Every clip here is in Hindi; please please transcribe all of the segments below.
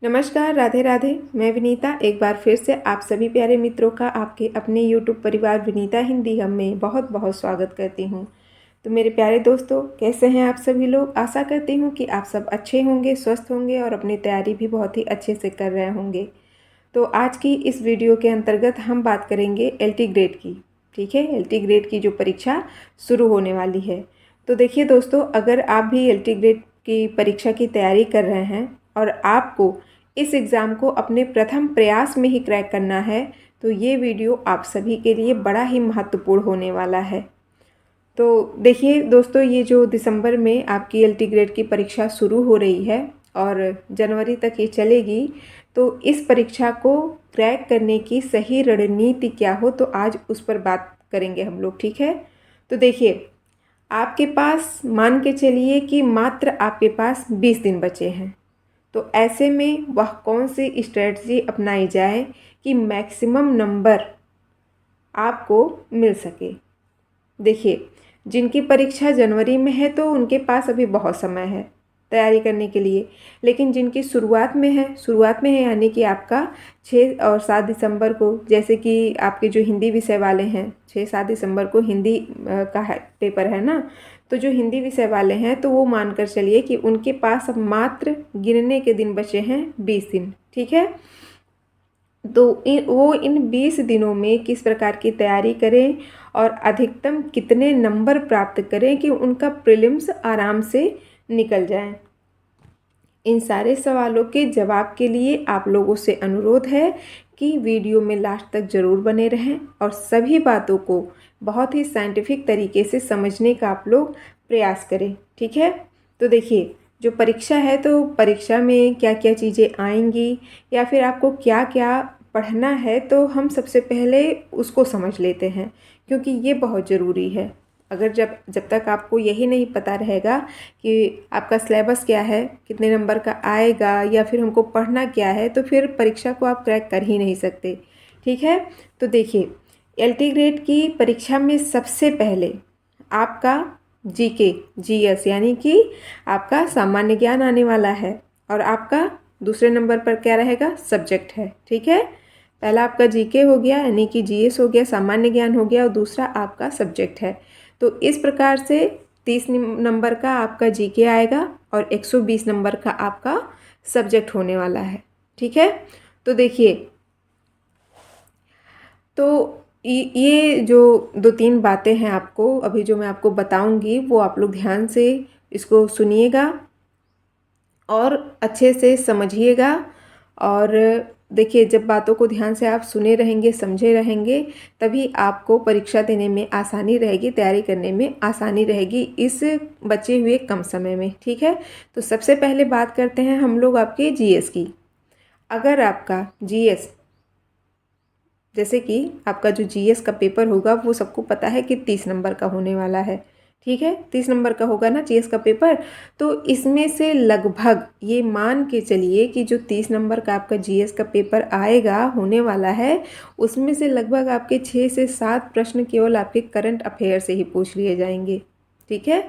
नमस्कार, राधे राधे। मैं विनीता एक बार फिर से आप सभी प्यारे मित्रों का आपके अपने YouTube परिवार विनीता हिंदी हम में बहुत बहुत स्वागत करती हूँ। तो मेरे प्यारे दोस्तों, कैसे हैं आप सभी लोग? आशा करती हूँ कि आप सब अच्छे होंगे, स्वस्थ होंगे और अपनी तैयारी भी बहुत ही अच्छे से कर रहे होंगे। तो आज की इस वीडियो के अंतर्गत हम बात करेंगे LT ग्रेड की। ठीक है, LT ग्रेड की जो परीक्षा शुरू होने वाली है। तो देखिए दोस्तों, अगर आप भी LT ग्रेड की परीक्षा की तैयारी कर रहे हैं और आपको इस एग्ज़ाम को अपने प्रथम प्रयास में ही क्रैक करना है, तो ये वीडियो आप सभी के लिए बड़ा ही महत्वपूर्ण होने वाला है। तो देखिए दोस्तों, ये जो दिसंबर में आपकी LT ग्रेड की परीक्षा शुरू हो रही है और जनवरी तक ये चलेगी, तो इस परीक्षा को क्रैक करने की सही रणनीति क्या हो, तो आज उस पर बात करेंगे हम लोग। ठीक है, तो देखिए, आपके पास मान के चलिए कि मात्र आपके पास 20 दिन बचे हैं। तो ऐसे में वह कौन सी स्ट्रेटजी अपनाई जाए कि मैक्सिमम नंबर आपको मिल सके। देखिए, जिनकी परीक्षा जनवरी में है तो उनके पास अभी बहुत समय है तैयारी करने के लिए, लेकिन जिनकी शुरुआत में है यानी कि आपका 6 और 7 दिसंबर को, जैसे कि आपके जो हिंदी विषय वाले हैं, 6-7 दिसंबर को हिंदी का पेपर है ना, तो जो हिंदी विषय वाले हैं तो वो मानकर चलिए कि उनके पास अब मात्र गिनने के दिन बचे हैं 20 दिन। ठीक है, तो वो इन 20 दिनों में किस प्रकार की तैयारी करें और अधिकतम कितने नंबर प्राप्त करें कि उनका प्रीलिम्स आराम से निकल जाए। इन सारे सवालों के जवाब के लिए आप लोगों से अनुरोध है कि वीडियो में लास्ट तक ज़रूर बने रहें और सभी बातों को बहुत ही साइंटिफिक तरीके से समझने का आप लोग प्रयास करें। ठीक है, तो देखिए, जो परीक्षा है तो परीक्षा में क्या क्या चीज़ें आएंगी या फिर आपको क्या क्या पढ़ना है, तो हम सबसे पहले उसको समझ लेते हैं, क्योंकि ये बहुत ज़रूरी है। अगर जब तक आपको यही नहीं पता रहेगा कि आपका सिलेबस क्या है, कितने नंबर का आएगा या फिर हमको पढ़ना क्या है, तो फिर परीक्षा को आप क्रैक कर ही नहीं सकते। ठीक है, तो देखिए, LT ग्रेड की परीक्षा में सबसे पहले आपका GK GS यानी कि आपका सामान्य ज्ञान आने वाला है और आपका दूसरे नंबर पर क्या रहेगा, सब्जेक्ट है। ठीक है, पहला आपका GK हो गया यानी कि GS हो गया, सामान्य ज्ञान हो गया, और दूसरा आपका सब्जेक्ट है। तो इस प्रकार से 30 नंबर का आपका GK आएगा और 120 नंबर का आपका सब्जेक्ट होने वाला है। ठीक है, तो देखिए, तो ये जो 2-3 बातें हैं आपको अभी जो मैं आपको बताऊंगी, वो आप लोग ध्यान से इसको सुनिएगा और अच्छे से समझिएगा। और देखिए, जब बातों को ध्यान से आप सुने रहेंगे, समझे रहेंगे, तभी आपको परीक्षा देने में आसानी रहेगी, तैयारी करने में आसानी रहेगी इस बचे हुए कम समय में। ठीक है, तो सबसे पहले बात करते हैं हम लोग आपके GS की। अगर आपका GS, जैसे कि आपका जो GS का पेपर होगा वो सबको पता है कि 30 नंबर का होने वाला है। ठीक है, 30 नंबर का होगा ना GS का पेपर, तो इसमें से लगभग ये मान के चलिए कि जो 30 नंबर का आपका GS का पेपर आएगा, होने वाला है, उसमें से लगभग आपके 6 से 7 प्रश्न केवल आपके करंट अफेयर से ही पूछ लिए जाएंगे। ठीक है,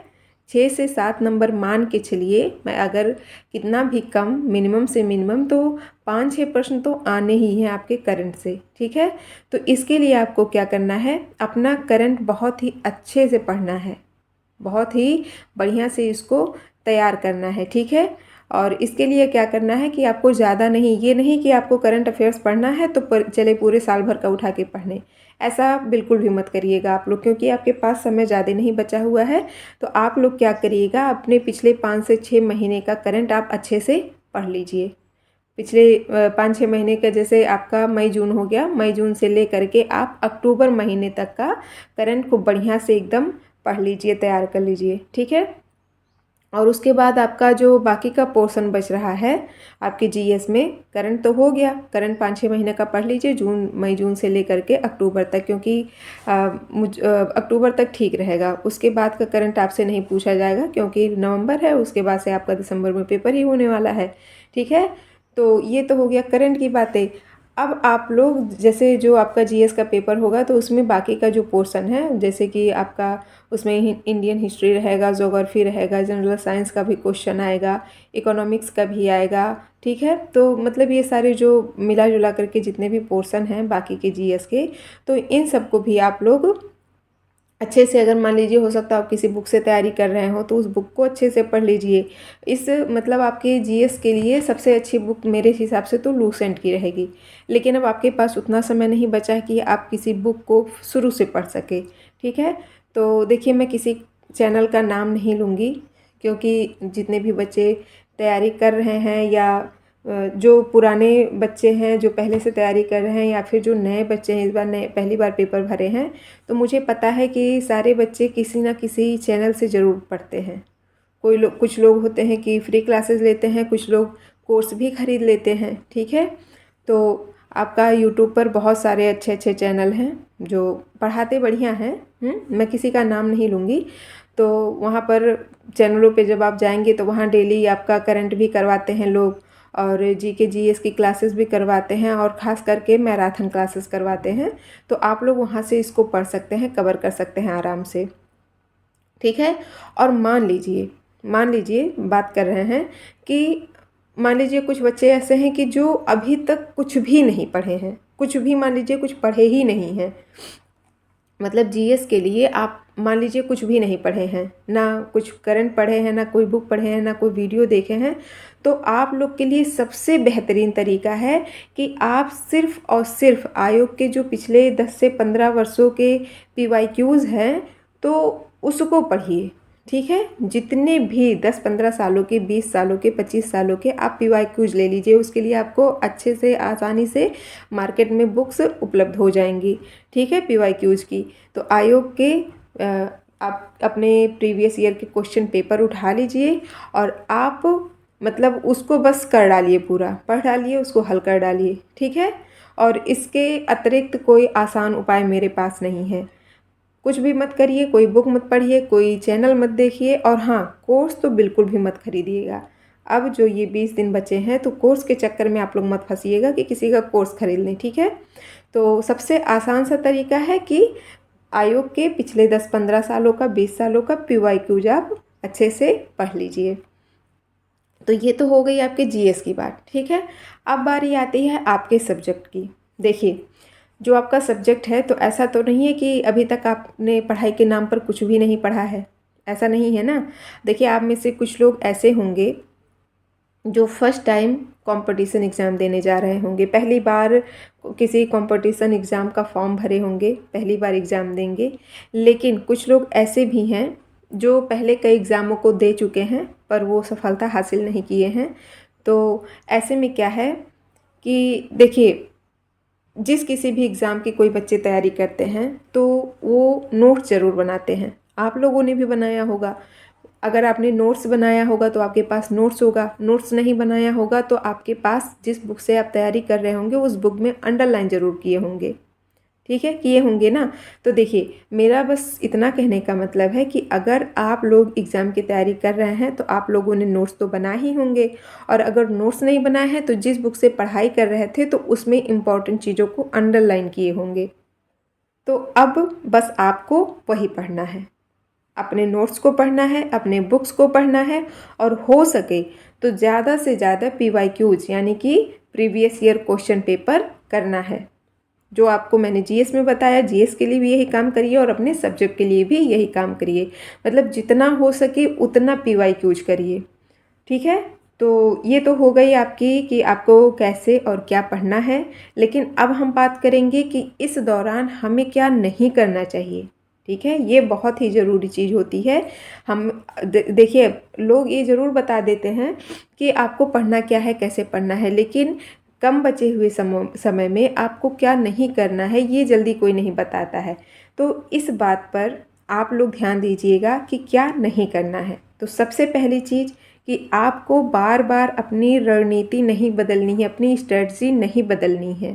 6 से 7 नंबर मान के चलिए। मैं अगर कितना भी कम, मिनिमम से मिनिमम तो 5-6 प्रश्न तो आने ही हैं आपके करंट से। ठीक है, तो इसके लिए आपको क्या करना है, अपना करंट बहुत ही अच्छे से पढ़ना है, बहुत ही बढ़िया से इसको तैयार करना है। ठीक है, और इसके लिए क्या करना है कि आपको ज़्यादा नहीं, ये नहीं कि आपको करंट अफेयर्स पढ़ना है तो चले पूरे साल भर का उठा के पढ़ने, ऐसा बिल्कुल भी मत करिएगा आप लोग, क्योंकि आपके पास समय ज़्यादा नहीं बचा हुआ है। तो आप लोग क्या करिएगा, अपने पिछले 5 से 6 महीने का करंट आप अच्छे से पढ़ लीजिए। पिछले 5-6 महीने का, जैसे आपका मई जून हो गया, मई जून से ले करके आप अक्टूबर महीने तक का करंट को बढ़िया से एकदम पढ़ लीजिए, तैयार कर लीजिए। ठीक है, और उसके बाद आपका जो बाकी का पोर्शन बच रहा है आपके GS में, करंट तो हो गया, करंट 5-6 महीने का पढ़ लीजिए, मई जून से लेकर के अक्टूबर तक, क्योंकि अक्टूबर तक ठीक रहेगा। उसके बाद का करंट आपसे नहीं पूछा जाएगा, क्योंकि नवंबर है, उसके बाद से आपका दिसंबर में पेपर ही होने वाला है। ठीक है, तो ये तो हो गया करंट की बातें। अब आप लोग जैसे जो आपका जीएस का पेपर होगा तो उसमें बाकी का जो पोर्शन है, जैसे कि आपका उसमें इंडियन हिस्ट्री रहेगा, ज्योग्राफी रहेगा, जनरल साइंस का भी क्वेश्चन आएगा, इकोनॉमिक्स का भी आएगा, ठीक है। तो मतलब ये सारे जो मिला जुला करके जितने भी पोर्शन हैं बाकी के जीएस के, तो इन सबको भी आप लोग अच्छे से, अगर मान लीजिए हो सकता है आप किसी बुक से तैयारी कर रहे हो तो उस बुक को अच्छे से पढ़ लीजिए। इस मतलब आपके जीएस के लिए सबसे अच्छी बुक मेरे हिसाब से तो लूसेंट की रहेगी। लेकिन अब आपके पास उतना समय नहीं बचा है कि आप किसी बुक को शुरू से पढ़ सके, ठीक है। तो देखिए, मैं किसी चैनल का नाम नहीं लूँगी, क्योंकि जितने भी बच्चे तैयारी कर रहे हैं या जो पुराने बच्चे हैं जो पहले से तैयारी कर रहे हैं या फिर जो नए बच्चे हैं इस बार नए पहली बार पेपर भरे हैं, तो मुझे पता है कि सारे बच्चे किसी ना किसी चैनल से ज़रूर पढ़ते हैं। कुछ लोग होते हैं कि फ्री क्लासेस लेते हैं, कुछ लोग कोर्स भी ख़रीद लेते हैं, ठीक है। तो आपका यूट्यूब पर बहुत सारे अच्छे अच्छे चैनल हैं जो पढ़ाते बढ़िया हैं। मैं किसी का नाम नहीं लूँगी। तो वहाँ पर चैनलों पे जब आप जाएंगे तो वहाँ डेली आपका करंट भी करवाते हैं लोग, और जीके जीएस की क्लासेस भी करवाते हैं, और ख़ास करके मैराथन क्लासेस करवाते हैं। तो आप लोग वहाँ से इसको पढ़ सकते हैं, कवर कर सकते हैं आराम से, ठीक है। और मान लीजिए बात कर रहे हैं कि मान लीजिए कुछ बच्चे ऐसे हैं कि जो अभी तक कुछ भी नहीं पढ़े हैं, कुछ भी मान लीजिए कुछ पढ़े ही नहीं हैं। मतलब जीएस के लिए आप मान लीजिए कुछ भी नहीं पढ़े हैं, ना कुछ करंट पढ़े हैं, ना कोई बुक पढ़े हैं, ना कोई वीडियो देखे हैं, तो आप लोग के लिए सबसे बेहतरीन तरीका है कि आप सिर्फ़ और सिर्फ आयोग के जो पिछले 10 से 15 वर्षों के पीवाईक्यूज़ हैं तो उसको पढ़िए, ठीक है। जितने भी 10-15 सालों के, 20 सालों के, 25 सालों के आप पीवाईक्यूज़ ले लीजिए। उसके लिए आपको अच्छे से आसानी से मार्केट में बुक्स उपलब्ध हो जाएंगी, ठीक है, पीवाईक्यूज़ की। तो आयोग के आप अपने प्रीवियस ईयर के क्वेश्चन पेपर उठा लीजिए और आप मतलब उसको बस कर डालिए, पूरा पढ़ डालिए, उसको हल कर डालिए, ठीक है। और इसके अतिरिक्त कोई आसान उपाय मेरे पास नहीं है। कुछ भी मत करिए, कोई बुक मत पढ़िए, कोई चैनल मत देखिए, और हाँ, कोर्स तो बिल्कुल भी मत खरीदिएगा। अब जो ये 20 दिन बचे हैं तो कोर्स के चक्कर में आप लोग मत फंसिएगा कि किसी का कोर्स खरीद लें, ठीक है। तो सबसे आसान सा तरीका है कि आयोग के पिछले 10-15 सालों का, 20 सालों का पीवाईक्यूज आप अच्छे से पढ़ लीजिए। तो ये तो हो गई आपके जीएस की बात, ठीक है। अब बारी आती है आपके सब्जेक्ट की। देखिए, जो आपका सब्जेक्ट है तो ऐसा तो नहीं है कि अभी तक आपने पढ़ाई के नाम पर कुछ भी नहीं पढ़ा है, ऐसा नहीं है ना। देखिए, आप में से कुछ लोग ऐसे होंगे जो फर्स्ट टाइम कंपटीशन एग्ज़ाम देने जा रहे होंगे, पहली बार किसी कंपटीशन एग्ज़ाम का फॉर्म भरे होंगे, पहली बार एग्ज़ाम देंगे। लेकिन कुछ लोग ऐसे भी हैं जो पहले कई एग्ज़ामों को दे चुके हैं पर वो सफलता हासिल नहीं किए हैं। तो ऐसे में क्या है कि देखिए, जिस किसी भी एग्ज़ाम की कोई बच्चे तैयारी करते हैं तो वो नोट्स ज़रूर बनाते हैं। आप लोगों ने भी बनाया होगा। अगर आपने नोट्स बनाया होगा तो आपके पास नोट्स होगा, नोट्स नहीं बनाया होगा तो आपके पास जिस बुक से आप तैयारी कर रहे होंगे उस बुक में अंडरलाइन ज़रूर किए होंगे, ठीक है, किए होंगे ना। तो देखिए, मेरा बस इतना कहने का मतलब है कि अगर आप लोग एग्ज़ाम की तैयारी कर रहे हैं तो आप लोगों ने नोट्स तो बनाए ही होंगे, और अगर नोट्स नहीं बनाए हैं तो जिस बुक से पढ़ाई कर रहे थे तो उसमें इम्पॉर्टेंट चीज़ों को अंडरलाइन किए होंगे। तो अब बस आपको वही पढ़ना है, अपने नोट्स को पढ़ना है, अपने बुक्स को पढ़ना है, और हो सके तो ज़्यादा से ज़्यादा पीवाईक्यूज यानी कि प्रीवियस ईयर क्वेश्चन पेपर करना है। जो आपको मैंने जीएस में बताया, जीएस के लिए भी यही काम करिए और अपने सब्जेक्ट के लिए भी यही काम करिए। मतलब जितना हो सके उतना पीवाईक्यूज करिए, ठीक है। तो ये तो हो गई आपकी कि आपको कैसे और क्या पढ़ना है। लेकिन अब हम बात करेंगे कि इस दौरान हमें क्या नहीं करना चाहिए, ठीक है। ये बहुत ही ज़रूरी चीज़ होती है। हम देखिए, लोग ये ज़रूर बता देते हैं कि आपको पढ़ना क्या है, कैसे पढ़ना है, लेकिन कम बचे हुए समय में आपको क्या नहीं करना है ये जल्दी कोई नहीं बताता है। तो इस बात पर आप लोग ध्यान दीजिएगा कि क्या नहीं करना है। तो सबसे पहली चीज़ कि आपको बार बार अपनी रणनीति नहीं बदलनी है, अपनी स्ट्रेटजी नहीं बदलनी है,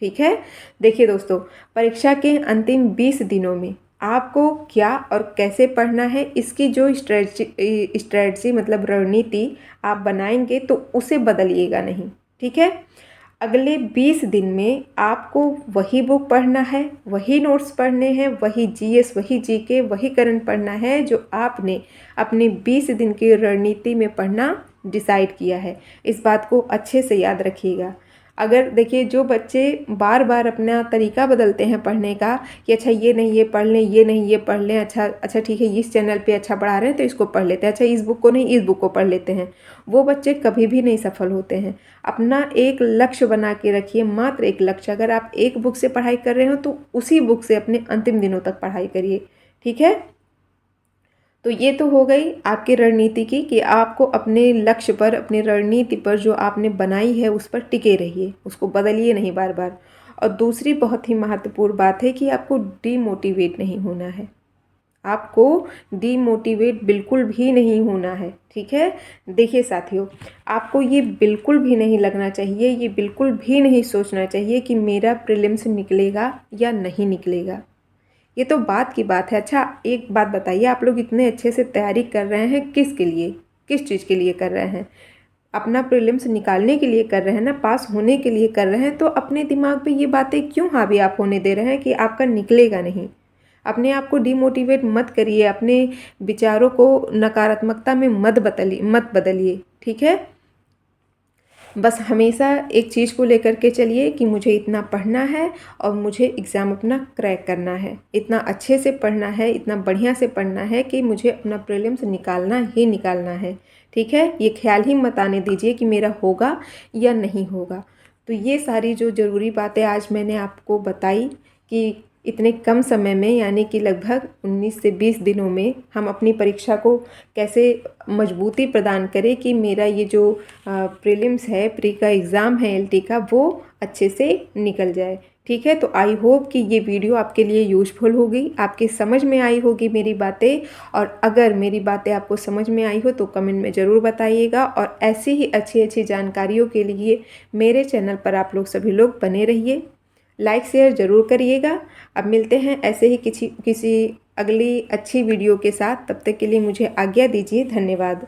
ठीक है। देखिए दोस्तों, परीक्षा के अंतिम 20 दिनों में आपको क्या और कैसे पढ़ना है इसकी जो स्ट्रेटजी मतलब रणनीति आप बनाएंगे तो उसे बदलिएगा नहीं, ठीक है। अगले 20 दिन में आपको वही बुक पढ़ना है, वही नोट्स पढ़ने हैं, वही जीएस, वही जीके, वही करंट पढ़ना है जो आपने अपने 20 दिन की रणनीति में पढ़ना डिसाइड किया है। इस बात को अच्छे से याद रखिएगा। अगर देखिए, जो बच्चे बार बार अपना तरीका बदलते हैं पढ़ने का कि अच्छा ये नहीं ये पढ़ लें, ये नहीं ये पढ़ लें, अच्छा ठीक है इस चैनल पे अच्छा पढ़ा रहे हैं तो इसको पढ़ लेते हैं, अच्छा इस बुक को नहीं इस बुक को पढ़ लेते हैं, वो बच्चे कभी भी नहीं सफल होते हैं। अपना एक लक्ष्य बना के रखिए, मात्र एक लक्ष्य। अगर आप एक बुक से पढ़ाई कर रहे हो तो उसी बुक से अपने अंतिम दिनों तक पढ़ाई करिए, ठीक है। तो ये तो हो गई आपकी रणनीति की कि आपको अपने लक्ष्य पर, अपनी रणनीति पर जो आपने बनाई है उस पर टिके रहिए, उसको बदलिए नहीं बार बार। और दूसरी बहुत ही महत्वपूर्ण बात है कि आपको डीमोटिवेट नहीं होना है, आपको डीमोटिवेट बिल्कुल भी नहीं होना है, ठीक है। देखिए साथियों, आपको ये बिल्कुल भी नहीं लगना चाहिए, ये बिल्कुल भी नहीं सोचना चाहिए कि मेरा प्रीलिम्स निकलेगा या नहीं निकलेगा। ये तो बात की बात है। अच्छा एक बात बताइए, आप लोग इतने अच्छे से तैयारी कर रहे हैं, किसके लिए, किस चीज़ के लिए कर रहे हैं? अपना प्रीलिम्स निकालने के लिए कर रहे हैं ना, पास होने के लिए कर रहे हैं। तो अपने दिमाग पे ये बातें क्यों हावी आप होने दे रहे हैं कि आपका निकलेगा नहीं? अपने आप को डिमोटिवेट मत करिए, अपने विचारों को नकारात्मकता में मत बदलिए, ठीक है। बस हमेशा एक चीज़ को लेकर के चलिए कि मुझे इतना पढ़ना है और मुझे एग्ज़ाम अपना क्रैक करना है, इतना अच्छे से पढ़ना है, इतना बढ़िया से पढ़ना है कि मुझे अपना प्रीलिम्स निकालना ही निकालना है, ठीक है। ये ख्याल ही मत आने दीजिए कि मेरा होगा या नहीं होगा। तो ये सारी जो ज़रूरी बातें आज मैंने आपको बताई कि इतने कम समय में, यानी कि लगभग 19 से 20 दिनों में हम अपनी परीक्षा को कैसे मजबूती प्रदान करें कि मेरा ये जो प्रीलिम्स है, प्री का एग्ज़ाम है एलटी का, वो अच्छे से निकल जाए, ठीक है। तो आई होप कि ये वीडियो आपके लिए यूज़फुल होगी, आपकी समझ में आई होगी मेरी बातें। और अगर मेरी बातें आपको समझ में आई हो तो कमेंट में ज़रूर बताइएगा। और ऐसी ही अच्छी अच्छी जानकारियों के लिए मेरे चैनल पर आप लोग सभी लोग बने रहिए, लाइक शेयर ज़रूर करिएगा। अब मिलते हैं ऐसे ही किसी अगली अच्छी वीडियो के साथ, तब तक के लिए मुझे आज्ञा दीजिए। धन्यवाद।